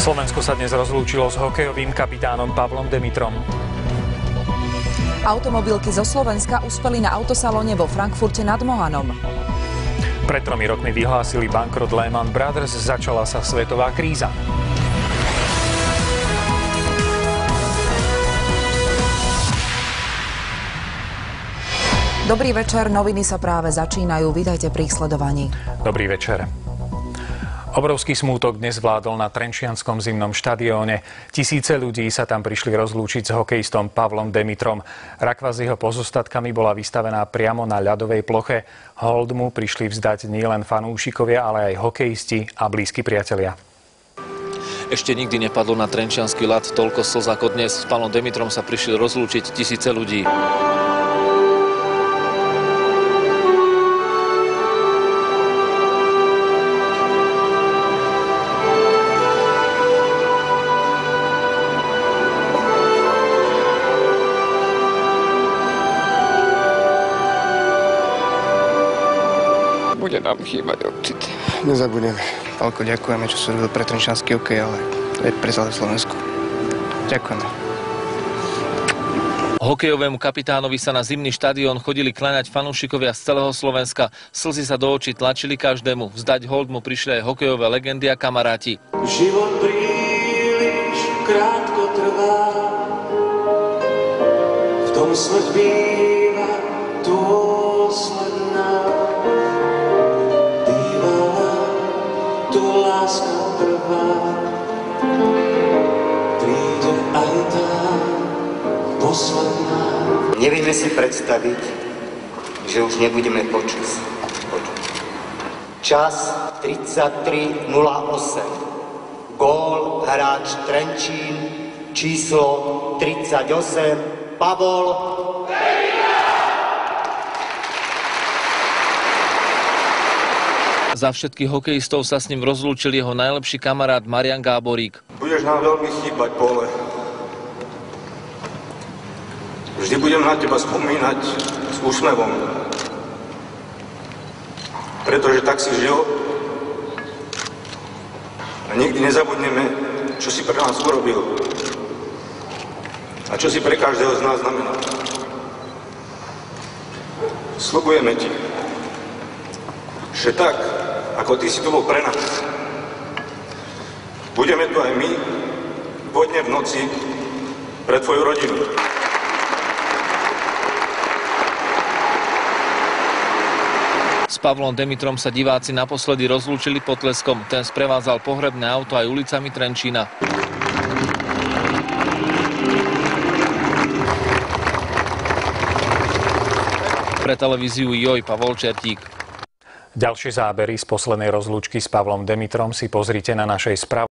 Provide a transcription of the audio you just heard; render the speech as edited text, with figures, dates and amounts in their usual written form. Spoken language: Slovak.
Slovensko sa dnes rozlúčilo s hokejovým kapitánom Pavlom Demitrom. Automobilky zo Slovenska uspeli na autosalóne vo Frankfurte nad Mohanom. Pred 3 rokmi vyhlásili bankrot Lehman Brothers, začala sa svetová kríza. Dobrý večer, noviny sa práve začínajú, vítajte pri ich sledovaní. Dobrý večer. Obrovský smútok dnes vládol na Trenčianskom zimnom štadióne. Tisíce ľudí sa tam prišli rozlúčiť s hokejistom Pavlom Demitrom. Rakva s jeho pozostatkami bola vystavená priamo na ľadovej ploche. Hold mu prišli vzdať nielen fanúšikovia, ale aj hokejisti a blízki priatelia. Ešte nikdy nepadlo na trenčiansky ľad toľko slz ako dnes. S Pavlom Demitrom sa prišli rozlúčiť tisíce ľudí. Bude nám chýbať určite. Nezabudneme. Pálko, ďakujeme, čo sa robil pre trenčiansky hokej, ale to je pre celé Slovensko. Ďakujeme. Hokejovému kapitánovi sa na zimný štadión chodili kláňať fanúšikovia z celého Slovenska. Slzy sa do očí tlačili každému. Vzdať hold mu prišli aj hokejové legendy a kamaráti. Život príliš krátko trvá, v tom smrť býva dôsledná. Tu láska prvá, príde aj tá posledná. Nevieme si predstaviť, že už nebudeme počuť. Čas 33:08. Gól hráč Trenčín, číslo 38, Pavol. Za všetkých hokejistov sa s ním rozlúčil jeho najlepší kamarát Marian Gáborík. Budeš nám veľmi chýbať, Pole. Vždy budem na teba spomínať s úsmevom. Pretože tak si žil a nikdy nezabudneme, čo si pre nás urobil a čo si pre každého z nás znamenal. Sľubujeme ti, že tak, ako ty si tu bol pre nás, budeme tu aj my, vo dne v noci, pre tvoju rodinu. S Pavlom Demitrom sa diváci naposledy rozlúčili potleskom. Ten sprevádzal pohrebné auto aj ulicami Trenčína. Pre televíziu Joj Pavol Čertík. Ďalšie zábery z poslednej rozlúčky s Pavlom Demitrom si pozrite na našej